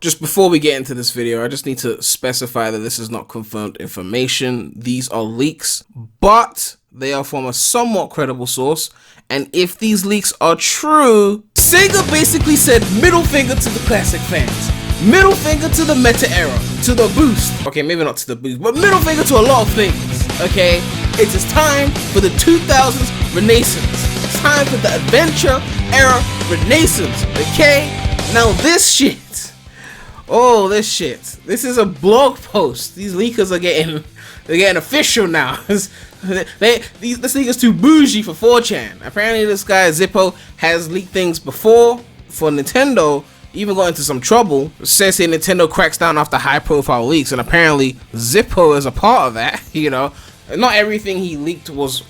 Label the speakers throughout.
Speaker 1: Just before we get into this video, I just need to specify that this is not confirmed information. These are leaks, but they are from a somewhat credible source. And if these leaks are true, Sega basically said middle finger to the classic fans. Middle finger to the meta era, to the boost. Okay, maybe not to the boost, but middle finger to a lot of things, okay? It is time for the 2000s renaissance. It's time for the adventure era renaissance, okay? Now this shit. Oh, this shit. This is a blog post. These leakers are getting official now. This leak is too bougie for 4chan. Apparently this guy Zippo has leaked things before for Nintendo, even got into some trouble. Says here Nintendo cracks down after high profile leaks, and apparently Zippo is a part of that, you know. Not everything he leaked was,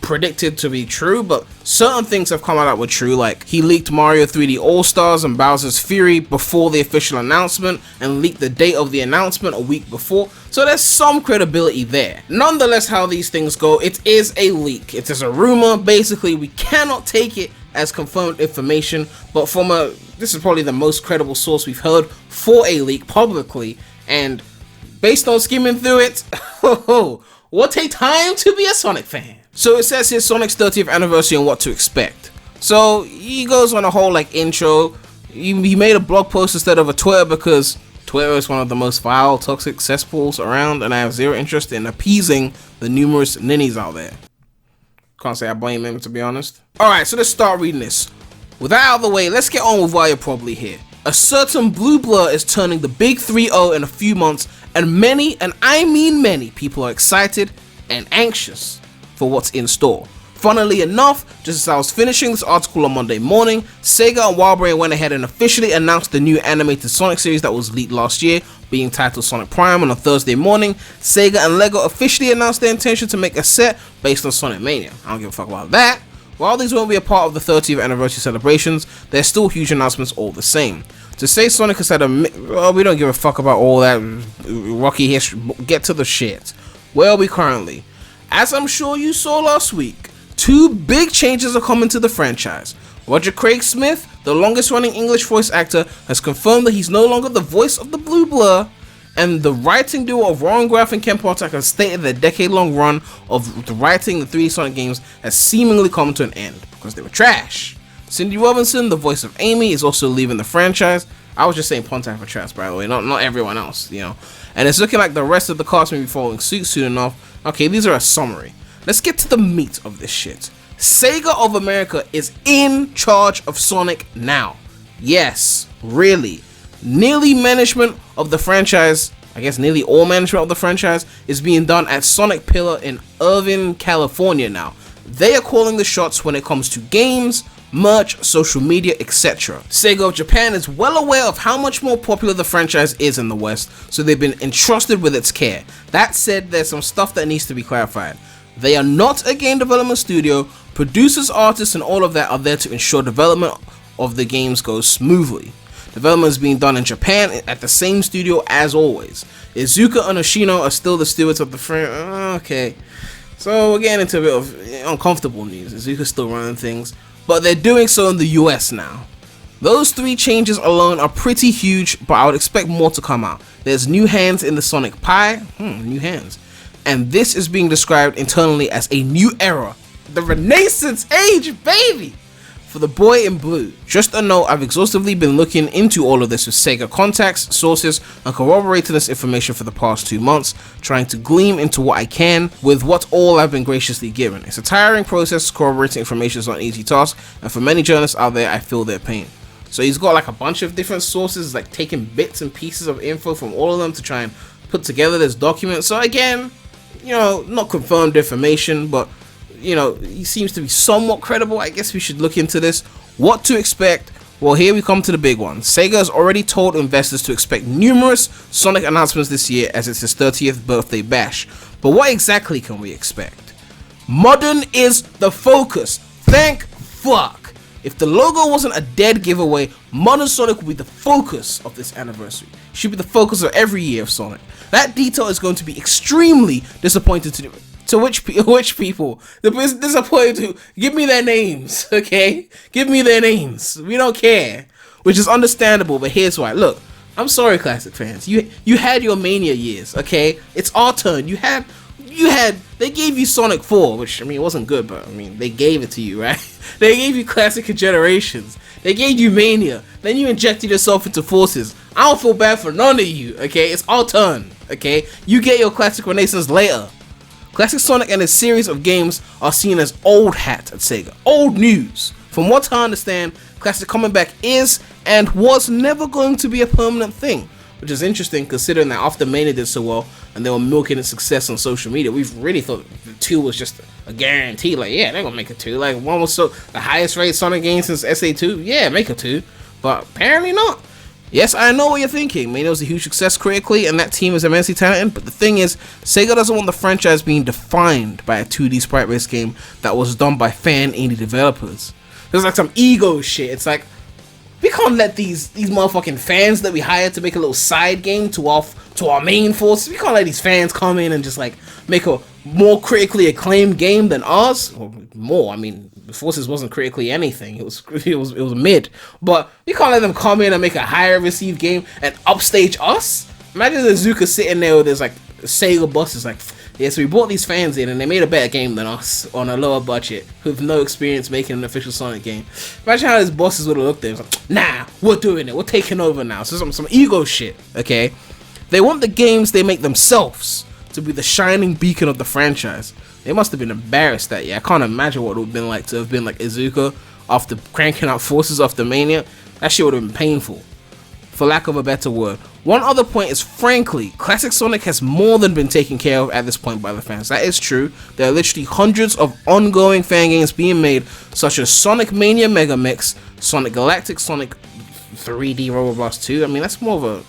Speaker 1: predicted to be true, but certain things have come out that were true, like he leaked Mario 3D All-Stars and Bowser's Fury before the official announcement, and leaked the date of the announcement a week before, so there's some credibility there. Nonetheless, how these things go, it is a leak. It is a rumor. Basically, we cannot take it as confirmed information, but this is probably the most credible source we've heard for a leak publicly, and based on skimming through it, what take time to be a Sonic fan? So it says here Sonic's 30th anniversary and what to expect. So he goes on a whole intro. He made a blog post instead of a Twitter because Twitter is one of the most vile, toxic cesspools around, and I have zero interest in appeasing the numerous ninnies out there. Can't say I blame him, to be honest. Alright, so let's start reading this. With that out of the way, let's get on with why you're probably here. A certain Blue Blur is turning the big 3-0 in a few months, and many, and I mean many, people are excited and anxious for what's in store. Funnily enough, just as I was finishing this article on Monday morning, Sega and Wildbrain went ahead and officially announced the new animated Sonic series that was leaked last year, being titled Sonic Prime, and on Thursday morning, Sega and LEGO officially announced their intention to make a set based on Sonic Mania. I don't give a fuck about that. While these won't be a part of the 30th anniversary celebrations, they're still huge announcements all the same. To say Sonic has had we don't give a fuck about all that rocky history, get to the shit. Where are we currently? As I'm sure you saw last week, two big changes are coming to the franchise. Roger Craig Smith, the longest running English voice actor, has confirmed that he's no longer the voice of the Blue Blur, and the writing duo of Ron Graff and Ken Potak has stated their decade-long run of writing the 3D Sonic games has seemingly come to an end because they were trash. Cindy Robinson, the voice of Amy, is also leaving the franchise. I was just saying Pontiac for trash, by the way, not everyone else, And it's looking like the rest of the cast may be following suit soon enough. Okay, these are a summary. Let's get to the meat of this shit. Sega of America is in charge of Sonic now. Yes, really. Nearly management of the franchise, I guess nearly all management of the franchise, is being done at Sonic Pillar in Irvine, California now. They are calling the shots when it comes to games, merch, social media, etc. Sega of Japan is well aware of how much more popular the franchise is in the West, so they've been entrusted with its care. That said, there's some stuff that needs to be clarified. They are not a game development studio. Producers, artists, and all of that are there to ensure development of the games goes smoothly. Development is being done in Japan at the same studio as always. Izuka and Oshino are still the stewards of the franchise. Okay, so we're getting into a bit of uncomfortable news. Izuka's still running things, but they're doing so in the US now. Those three changes alone are pretty huge, but I would expect more to come out. There's new hands in the Sonic pie, new hands. And this is being described internally as a new era. The Renaissance age, baby! For the boy in blue. Just a note, I've exhaustively been looking into all of this with Sega contacts, sources, and corroborating this information for the past 2 months, trying to glean into what I can with what all I've been graciously given. It's a tiring process. Corroborating information is not an easy task, and for many journalists out there, I feel their pain. So he's got a bunch of different sources, taking bits and pieces of info from all of them to try and put together this document. So again, not confirmed information, but he seems to be somewhat credible. I guess we should look into this. What to expect? Well, here we come to the big one. Sega has already told investors to expect numerous Sonic announcements this year as it's his 30th birthday bash. But what exactly can we expect? Modern is the focus. Thank fuck. If the logo wasn't a dead giveaway, Modern Sonic would be the focus of this anniversary. It should be the focus of every year of Sonic. That detail is going to be extremely disappointing to which people? The disappointed to give me their names, okay? Give me their names. We don't care. Which is understandable, but here's why. Look, I'm sorry, classic fans. You had your Mania years, okay? It's our turn. They gave you Sonic 4, which, I mean, it wasn't good, but, I mean, they gave it to you, right? They gave you Classic Generations. They gave you Mania. Then you injected yourself into Forces. I don't feel bad for none of you, okay? It's our turn, okay? You get your Classic Renaissance later. Classic Sonic and his series of games are seen as old hat at Sega. Old news. From what I understand, Classic coming back is and was never going to be a permanent thing, which is interesting considering that after Mania did so well and they were milking its success on social media, we've really thought the 2 was just a guarantee. Like, yeah, they're gonna make a 2. Like, 1 was so the highest rated Sonic game since SA2. Yeah, make a 2. But apparently not. Yes, I know what you're thinking. Mania was a huge success critically, and that team is immensely talented, but the thing is, Sega doesn't want the franchise being defined by a 2D sprite-based game that was done by fan indie developers. There's like some ego shit. It's like, we can't let these motherfucking fans that we hired to make a little side game to our main force. We can't let these fans come in and just like make a more critically acclaimed game than ours. Or more, I mean, Forces wasn't critically anything. It was mid. But we can't let them come in and make a higher received game and upstage us. Imagine Azuka sitting there with his like Sega bosses like, yeah, so we brought these fans in and they made a better game than us on a lower budget with no experience making an official Sonic game. Imagine how his bosses would have looked at him. Like, nah, we're doing it. We're taking over now. So some ego shit, okay? They want the games they make themselves to be the shining beacon of the franchise. They must have been embarrassed that year. I can't imagine what it would have been like to have been like Izuka after cranking out Forces after Mania. That shit would have been painful, for lack of a better word. One other point is, frankly, Classic Sonic has more than been taken care of at this point by the fans. That is true. There are literally hundreds of ongoing fan games being made, such as Sonic Mania Mega Mix, Sonic Galactic, Sonic 3D Robo Blast 2. I mean, that's more of a...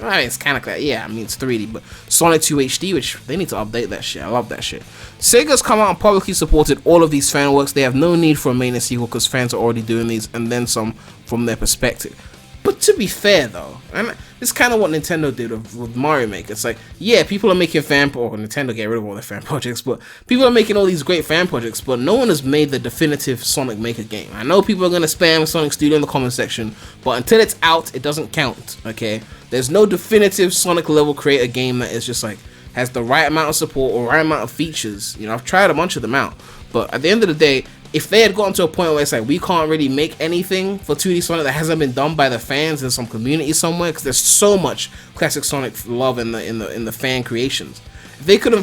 Speaker 1: I mean, it's kind of like, yeah, I mean, it's 3D, but Sonic 2 HD, which they need to update that shit. I love that shit. Sega's come out and publicly supported all of these fan works. They have no need for a Mania sequel because fans are already doing these, and then some from their perspective. But to be fair though, and it's kind of what Nintendo did with Mario Maker. It's like, yeah, people are making Nintendo get rid of all their fan projects, but people are making all these great fan projects, but no one has made the definitive Sonic Maker game. I know people are going to spam Sonic Studio in the comment section, but until it's out, it doesn't count, okay? There's no definitive Sonic level creator game that is just like, has the right amount of support or right amount of features. You know, I've tried a bunch of them out, but at the end of the day, if they had gotten to a point where it's like, we can't really make anything for 2D Sonic that hasn't been done by the fans in some community somewhere, because there's so much classic Sonic love in the fan creations. If they couldn't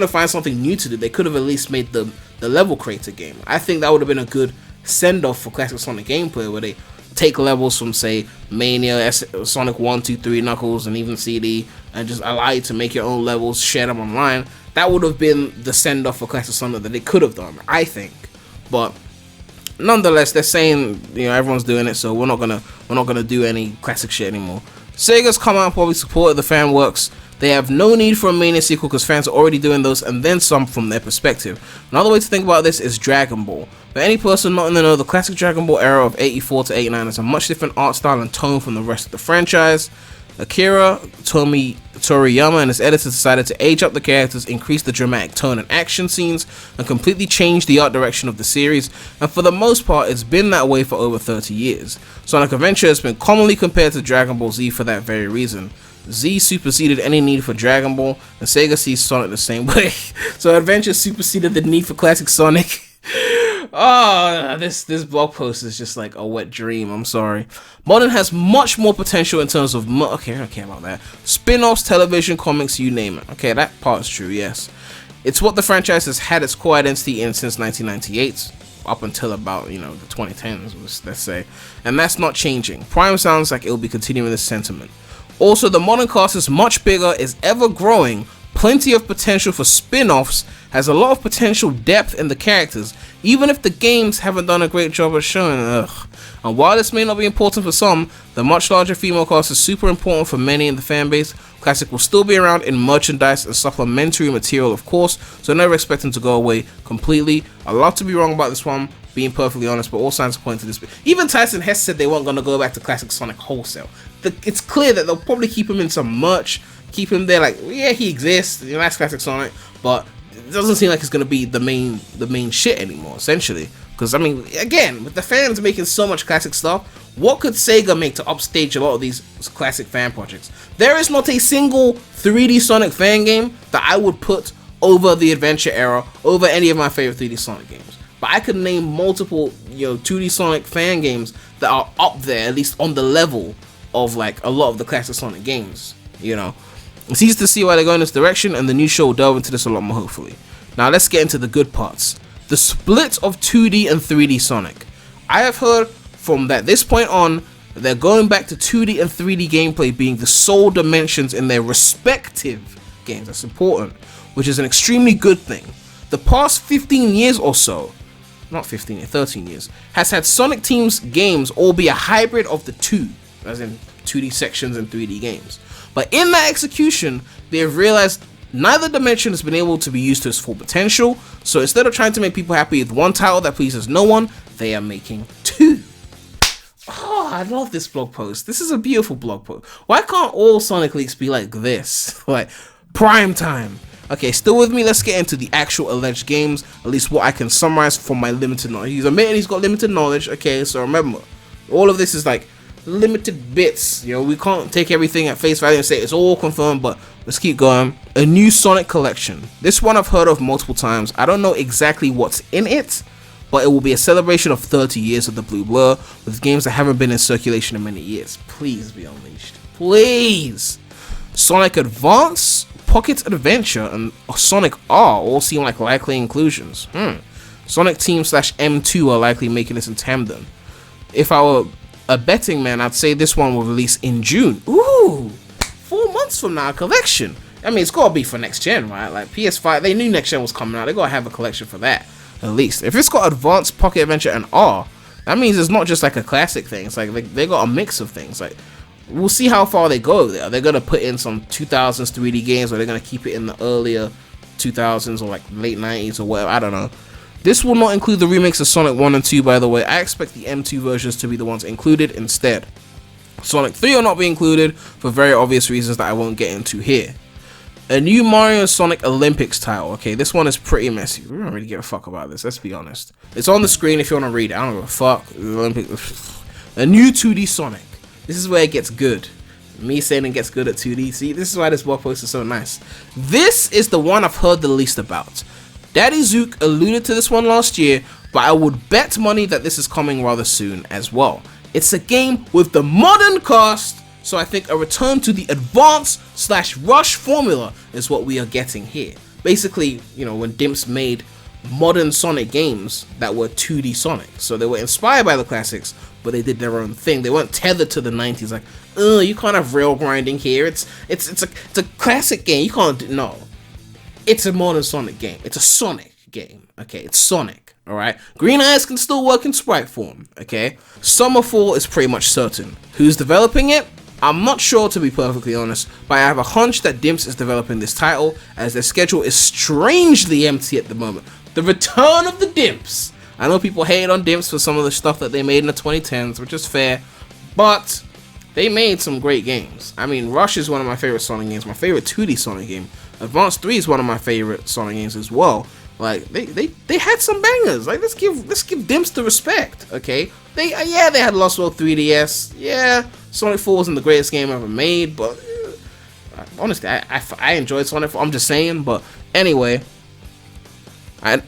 Speaker 1: find something new to do, they could have at least made the level creator game. I think that would have been a good send off for classic Sonic gameplay, where they take levels from, say, Mania, Sonic 1, 2, 3, Knuckles, and even CD, and just allow you to make your own levels, share them online. That would have been the send off for classic Sonic that they could have done, I think. But nonetheless, they're saying, you know, everyone's doing it, so we're not gonna do any classic shit anymore. Sega's come out and probably supported the fan works. They have no need for a Mania sequel because fans are already doing those, and then some from their perspective. Another way to think about this is Dragon Ball. For any person not in the know, the classic Dragon Ball era of 84 to 89 is a much different art style and tone from the rest of the franchise. Akira Toriyama and his editors decided to age up the characters, increase the dramatic tone and action scenes, and completely change the art direction of the series, and for the most part it's been that way for over 30 years. Sonic Adventure has been commonly compared to Dragon Ball Z for that very reason. Z superseded any need for Dragon Ball, and Sega sees Sonic the same way. So Adventure superseded the need for classic Sonic. Oh, this blog post is just like a wet dream. I'm sorry. Modern has much more potential in terms of okay, I don't care about that. Spin-offs, television, comics, you name it. Okay, that part's true. Yes, it's what the franchise has had its core identity in since 1998, up until about, you know, the 2010s, let's say, and that's not changing. Prime sounds like it'll be continuing this sentiment. Also, the modern cast is much bigger, is ever growing. Plenty of potential for spin-offs, has a lot of potential depth in the characters, even if the games haven't done a great job of showing. And while this may not be important for some, the much larger female cast is super important for many in the fanbase. Classic will still be around in merchandise and supplementary material, of course, so never expect them to go away completely. I'd love to be wrong about this one, being perfectly honest, but all signs point to this. Even Tyson Hess said they weren't going to go back to classic Sonic wholesale. It's clear that they'll probably keep him in some merch, keep him there, like, yeah, he exists, you know, that's classic Sonic, but it doesn't seem like it's going to be the main shit anymore, essentially. Because, I mean, again, with the fans making so much classic stuff, what could Sega make to upstage a lot of these classic fan projects? There is not a single 3D Sonic fan game that I would put over the Adventure era, over any of my favorite 3D Sonic games. But I could name multiple, 2D Sonic fan games that are up there, at least on the level of, like, a lot of the classic Sonic games, It's easy to see why they're going this direction, and the new show will delve into this a lot more, hopefully. Now, let's get into the good parts. The split of 2D and 3D Sonic. I have heard from this point on, they're going back to 2D and 3D gameplay being the sole dimensions in their respective games. That's important, which is an extremely good thing. The past 15 years or so, not 15, 13 years, has had Sonic Team's games all be a hybrid of the two, as in 2D sections and 3D games. But in that execution, they have realized neither dimension has been able to be used to its full potential, so instead of trying to make people happy with one title that pleases no one, they are making two. Oh, I love this blog post. This is a beautiful blog post. Why can't all Sonic leaks be like this? Like, prime time. Okay, still with me? Let's get into the actual alleged games, at least what I can summarize from my limited knowledge. He's admitting he's got limited knowledge, okay, so remember, all of this is like limited bits, we can't take everything at face value and say it's all confirmed, but let's keep going. A new Sonic collection. This one I've heard of multiple times. I don't know exactly what's in it, but it will be a celebration of 30 years of the Blue Blur, with games that haven't been in circulation in many years. Please be unleashed. Please! Sonic Advance, Pocket Adventure, and Sonic R all seem like likely inclusions. Sonic Team /M2 are likely making this in tandem. If I were a betting man, I'd say this one will release in June. Ooh! 4 months from now, a collection. I mean, it's gotta be for next gen, right? Like PS5, they knew next gen was coming out. They gotta have a collection for that, at least. If it's got Advanced, Pocket Adventure, and R, that means it's not just like a classic thing. It's like they got a mix of things. Like, we'll see how far they go there. They're gonna put in some 2000s 3D games, or they're gonna keep it in the earlier 2000s or like late 90s or whatever. I don't know. This will not include the remakes of Sonic 1 and 2, by the way. I expect the M2 versions to be the ones included instead. Sonic 3 will not be included for very obvious reasons that I won't get into here. A new Mario and Sonic Olympics title. Okay, this one is pretty messy. We don't really give a fuck about this, let's be honest. It's on the screen if you want to read it. I don't give a fuck. A new 2D Sonic. This is where it gets good. Me saying it gets good at 2D. See, this is why this blog post is so nice. This is the one I've heard the least about. Daddy Zook alluded to this one last year, but I would bet money that this is coming rather soon as well. It's a game with the modern cast, so I think a return to the Advance/Rush formula is what we are getting here. Basically, when Dimps made modern Sonic games that were 2D Sonic, so they were inspired by the classics, but they did their own thing. They weren't tethered to the 90s, like, you can't have rail grinding here. It's a classic game. You can't no. It's a modern Sonic game. It's a Sonic game. Okay, it's Sonic. Alright? Green Eyes can still work in sprite form. Okay? Summerfall is pretty much certain. Who's developing it? I'm not sure, to be perfectly honest, but I have a hunch that Dimps is developing this title, as their schedule is strangely empty at the moment. The return of the Dimps. I know people hate on Dimps for some of the stuff that they made in the 2010s, which is fair, but they made some great games. I mean, Rush is one of my favorite Sonic games, my favorite 2D Sonic game. Advance 3 is one of my favorite Sonic games as well. Like, they had some bangers. Like, let's give Dimps the respect, okay? They had Lost World 3DS. Yeah, Sonic 4 wasn't the greatest game ever made, but honestly, I enjoyed Sonic 4. I'm just saying, but anyway, I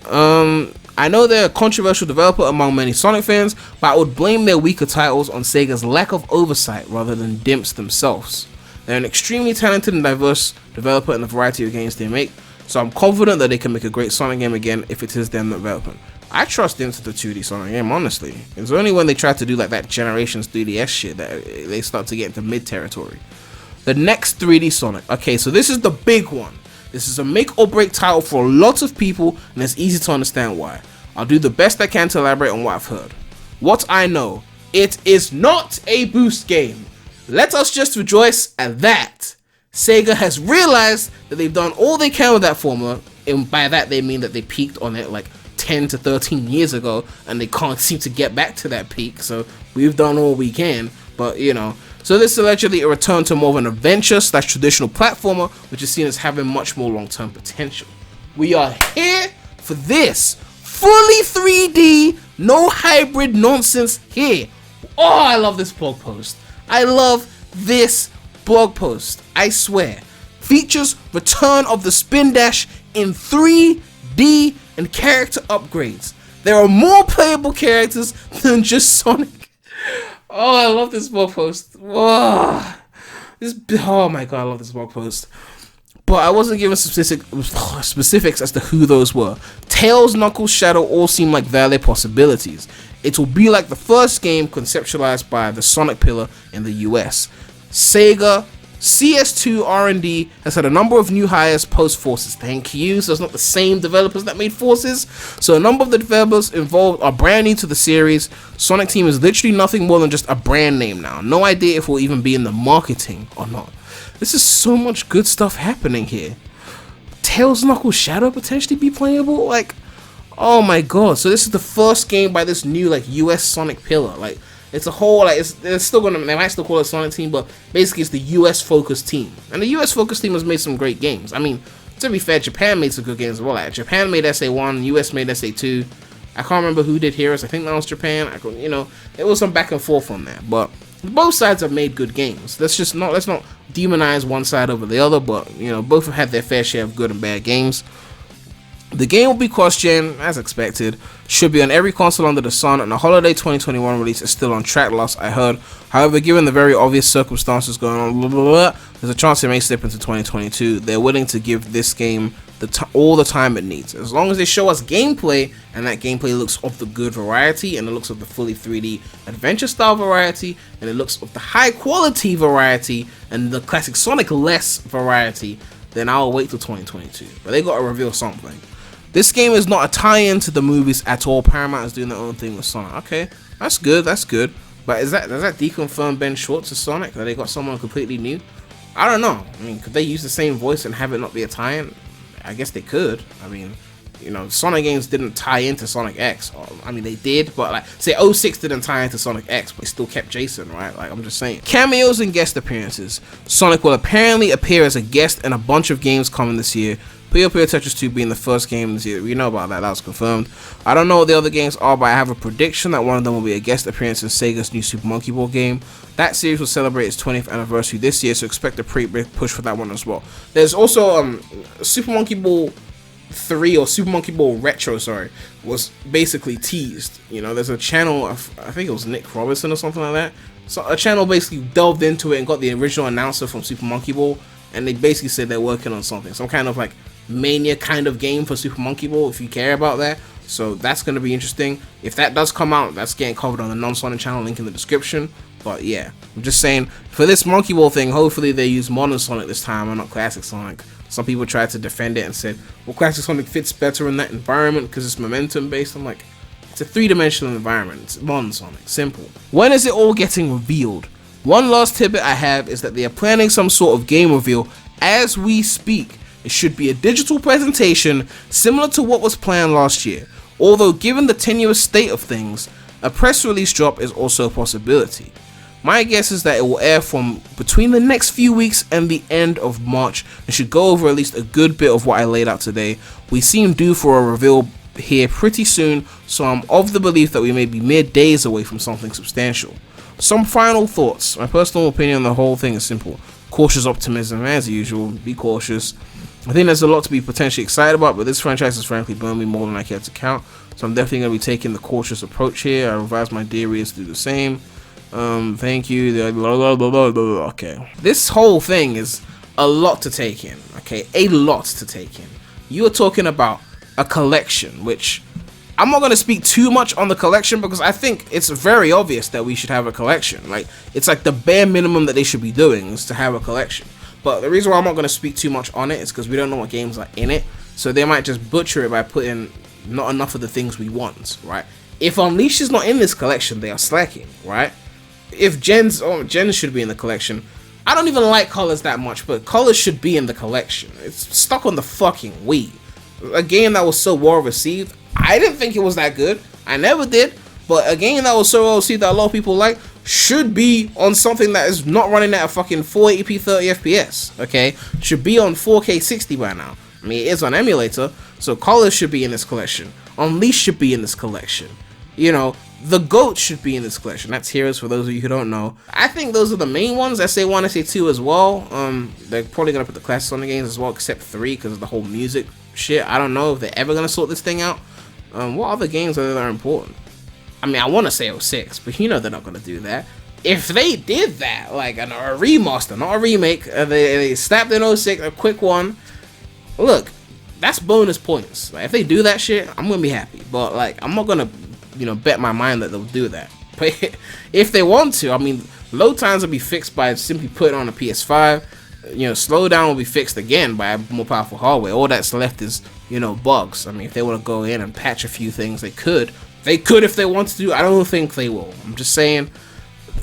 Speaker 1: know they're a controversial developer among many Sonic fans, but I would blame their weaker titles on Sega's lack of oversight rather than Dimps themselves. They're an extremely talented and diverse developer in the variety of games they make, so I'm confident that they can make a great Sonic game again if it is them developing. I trust Dimps with the 2D Sonic game, honestly. It's only when they try to do like that Generations 3DS shit that they start to get into mid-territory. The next 3D Sonic. Okay, so this is the big one. This is a make or break title for lots of people, and it's easy to understand why. I'll do the best I can to elaborate on what I've heard. What I know, it is not a boost game. Let us just rejoice at that. Sega has realized that they've done all they can with that formula, and by that they mean that they peaked on it like 10 to 13 years ago, and they can't seem to get back to that peak, so we've done all we can, but so this is allegedly a return to more of an adventure/traditional platformer, which is seen as having much more long-term potential. We are here for this. Fully 3D, no hybrid nonsense here. Oh, I love this blog post. I love this blog post. I swear. Features return of the spin dash in 3D and character upgrades. There are more playable characters than just Sonic. Oh, I love this blog post. Oh my god, I love this blog post. But I wasn't given specifics as to who those were. Tails, Knuckles, Shadow all seem like valid possibilities. It will be like the first game conceptualized by the Sonic Pillar in the US. Sega CS2 R&D has had a number of new hires post Forces. Thank you. So it's not the same developers that made Forces. So a number of the developers involved are brand new to the series. Sonic Team is literally nothing more than just a brand name now. No idea if we'll even be in the marketing or not. This is so much good stuff happening here. Tails, Knuckles, Shadow potentially be playable? Like, oh my god. So this is the first game by this new like US Sonic Pillar. Like, it's a whole, like, it's still gonna, they might still call it Sonic Team, but basically it's the US focused team. And the US focused team has made some great games. I mean, to be fair, Japan made some good games as well. Like, Japan made SA1, US made SA2. I can't remember who did Heroes. I think that was Japan. It was some back and forth on that. But both sides have made good games. Let's not demonize one side over the other, but both have had their fair share of good and bad games. The game will be cross-gen, as expected, should be on every console under the sun, and the holiday 2021 release is still on track, last I heard. However, given the very obvious circumstances going on, there's a chance it may slip into 2022. They're willing to give this game all the time it needs. As long as they show us gameplay, and that gameplay looks of the good variety, and it looks of the fully 3D adventure style variety, and it looks of the high quality variety, and the classic Sonic less variety, then I'll wait till 2022. But they gotta reveal something. This game is not a tie-in to the movies at all. Paramount is doing their own thing with Sonic. Okay, that's good, that's good. But does that deconfirm Ben Schwartz as Sonic? That they got someone completely new? I don't know. I mean, could they use the same voice and have it not be a tie-in? I guess they could. I mean, Sonic games didn't tie into Sonic X. I mean, they did, but like, say 06 didn't tie into Sonic X, but they still kept Jason, right? Like, I'm just saying. Cameos and guest appearances. Sonic will apparently appear as a guest in a bunch of games coming this year. Puyo Puyo Tetris 2 being the first game this year. We know about that. That was confirmed. I don't know what the other games are, but I have a prediction that one of them will be a guest appearance in Sega's new Super Monkey Ball game. That series will celebrate its 20th anniversary this year, so expect a pretty big push for that one as well. There's also Super Monkey Ball 3 or Super Monkey Ball Retro, was basically teased. There's a channel, I think it was Nick Robinson or something like that. So a channel basically delved into it and got the original announcer from Super Monkey Ball, and they basically said they're working on something, some kind of like Mania kind of game for Super Monkey Ball, if you care about that. So that's going to be interesting. If that does come out, that's getting covered on the non-Sonic channel, link in the description. But yeah, I'm just saying, for this Monkey Ball thing, hopefully they use modern Sonic this time and not classic Sonic. Some people tried to defend it and said, well, classic Sonic fits better in that environment because it's momentum based. I'm like, it's a three-dimensional environment. It's modern Sonic, simple. When is it all getting revealed? One last tidbit I have is that they are planning some sort of game reveal as we speak. It should be a digital presentation similar to what was planned last year, although given the tenuous state of things, a press release drop is also a possibility. My guess is that it will air from between the next few weeks and the end of March and should go over at least a good bit of what I laid out today. We seem due for a reveal here pretty soon, so I'm of the belief that we may be mere days away from something substantial. Some final thoughts. My personal opinion on the whole thing is simple. Cautious optimism, as usual. Be cautious. I think there's a lot to be potentially excited about, but this franchise has frankly burned me more than I care to count, so I'm definitely going to be taking the cautious approach here. I advise my dear readers to do the same. Thank you. Okay. This whole thing is a lot to take in, okay? A lot to take in. You are talking about a collection, which I'm not going to speak too much on the collection because I think it's very obvious that we should have a collection. Like, it's like the bare minimum that they should be doing is to have a collection. But the reason why I'm not going to speak too much on it is because we don't know what games are in it. So they might just butcher it by putting not enough of the things we want, right? If Unleashed is not in this collection, they are slacking, right? If Gens should be in the collection. I don't even like Colors that much, but Colors should be in the collection. It's stuck on the fucking Wii. A game that was so well received. I didn't think it was that good. I never did. But a game that was so well received that a lot of people like should be on something that is not running at a fucking 480p 30 FPS, okay? Should be on 4K 60 by now. I mean, it is on emulator, so Colors should be in this collection. Unleashed should be in this collection. You know, the GOAT should be in this collection. That's Heroes, for those of you who don't know. I think those are the main ones. SA1, SA2 as well. They're probably gonna put the classic Sonic games as well, except 3 because of the whole music shit. I don't know if they're ever gonna sort this thing out. What other games are there that are important? I mean, I want to say 06, but you know they're not gonna do that. If they did that, like a remaster, not a remake, they slapped in 06, a quick one. Look, that's bonus points. Like, if they do that shit, I'm gonna be happy. But like, I'm not gonna, you know, bet my mind that they'll do that. But if they want to, I mean, load times will be fixed by simply putting on a PS5. You know, slowdown will be fixed again by more powerful hardware. All that's left is, you know, bugs. I mean, if they want to go in and patch a few things, they could. They could if they want to. I don't think they will. I'm just saying.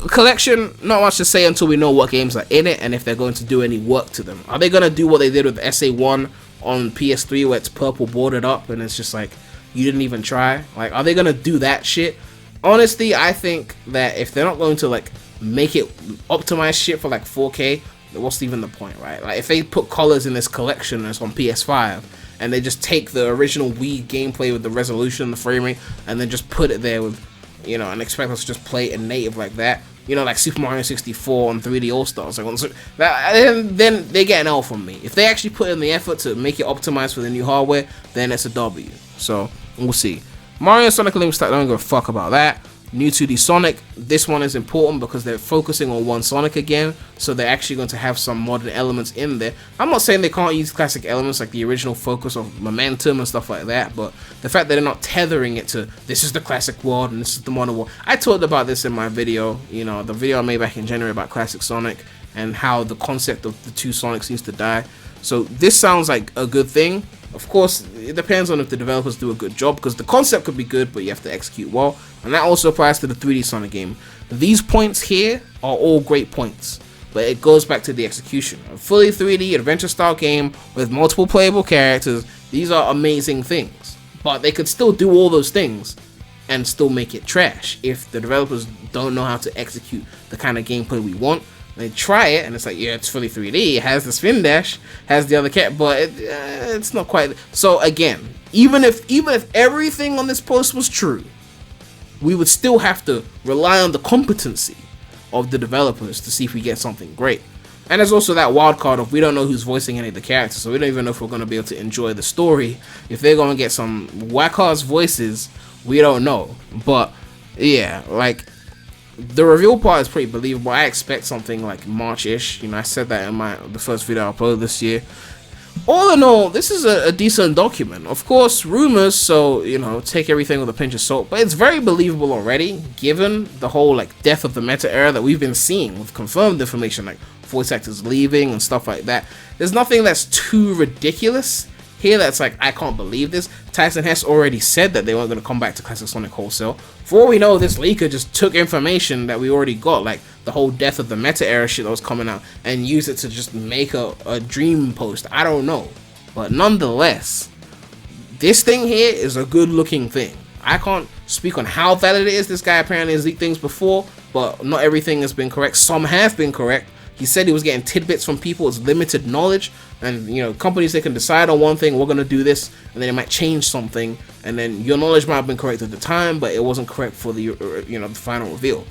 Speaker 1: Collection, not much to say until we know what games are in it and if they're going to do any work to them. Are they going to do what they did with SA1 on PS3 where it's purple bordered up and it's just like, you didn't even try? Like, are they going to do that shit? Honestly, I think that if they're not going to like make it optimize shit for like 4K, what's even the point, right? Like, if they put colors in this collection that's on PS5 and they just take the original Wii gameplay with the resolution and the frame rate and then just put it there with, you know, and expect us to just play it in native like that, you know, like Super Mario 64 on 3D All-Stars, like, then they get an L from me. If they actually put in the effort to make it optimized for the new hardware, then it's a W. So, we'll see. Mario Sonic Olympics, I don't give a fuck about that. New 2D Sonic, this one is important because they're focusing on one Sonic again, so they're actually going to have some modern elements in there. I'm not saying they can't use classic elements like the original focus of momentum and stuff like that, but the fact that they're not tethering it to this is the classic world and this is the modern world. I talked about this in my video, you know, the video I made back in January about classic Sonic and how the concept of the two Sonics needs to die. So this sounds like a good thing. Of course, it depends on if the developers do a good job, because the concept could be good, but you have to execute well. And that also applies to the 3D Sonic game. These points here are all great points, but it goes back to the execution. A fully 3D adventure style game with multiple playable characters, these are amazing things. But they could still do all those things and still make it trash if the developers don't know how to execute the kind of gameplay we want. They try it, and it's like, yeah, it's fully 3D, it has the spin dash, has the other cat, but it's not quite. So again, even if everything on this post was true, we would still have to rely on the competency of the developers to see if we get something great. And there's also that wild card of we don't know who's voicing any of the characters, so we don't even know if we're going to be able to enjoy the story. If they're going to get some whack-ass voices, we don't know. But yeah, like, the reveal part is pretty believable. I expect something like March-ish. You know, I said that in the first video I uploaded this year. All in all, this is a decent document. Of course, rumors, so, you know, take everything with a pinch of salt. But it's very believable already, given the whole, like, death of the meta era that we've been seeing with confirmed information, like voice actors leaving and stuff like that. There's nothing that's too ridiculous here that's like, I can't believe this. Tyson Hess already said that they weren't going to come back to Classic Sonic wholesale. For all we know, this leaker just took information that we already got, like the whole death of the meta era shit that was coming out, and used it to just make a dream post. I don't know. But nonetheless, this thing here is a good looking thing. I can't speak on how valid it is. This guy apparently has leaked things before, but not everything has been correct. Some have been correct. He said he was getting tidbits from people. It's limited knowledge, and you know, companies, they can decide on one thing, we're gonna do this, and then it might change something, and then your knowledge might have been correct at the time, but it wasn't correct for the the final reveal.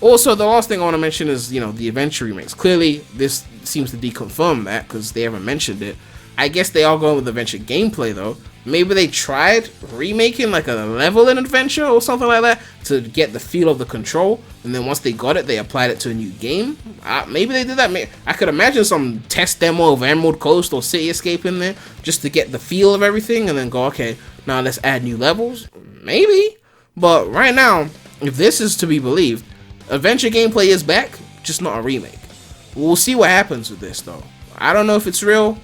Speaker 1: Also, the last thing I want to mention is, you know, the adventure remakes. Clearly, this seems to deconfirm that because they haven't mentioned it. I guess they are going with adventure gameplay though. Maybe they tried remaking like a level in adventure or something like that to get the feel of the control, and then once they got it, they applied it to a new game. Maybe they did that. I could imagine some test demo of Emerald Coast or City Escape in there just to get the feel of everything, and then go, okay, now let's add new levels. Maybe, but right now, if this is to be believed, adventure gameplay is back, just not a remake. We'll see what happens with this though. I don't know if it's real.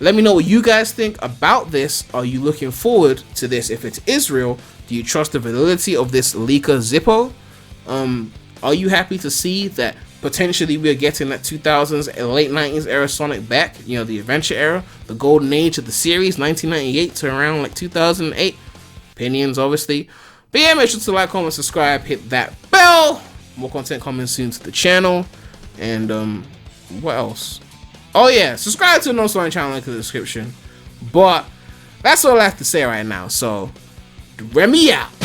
Speaker 1: Let me know what you guys think about this. Are you looking forward to this? If it's Israel, do you trust the validity of this leaker Zippo? Are you happy to see that potentially we are getting that 2000s and late 90s era Sonic back? You know, the adventure era, the golden age of the series, 1998 to around like 2008. Opinions, obviously. But yeah, make sure to like, comment, subscribe, hit that bell. More content coming soon to the channel. And what else? Oh yeah, subscribe to the No Sonic channel, link in the description. But that's all I have to say right now. So Remy out.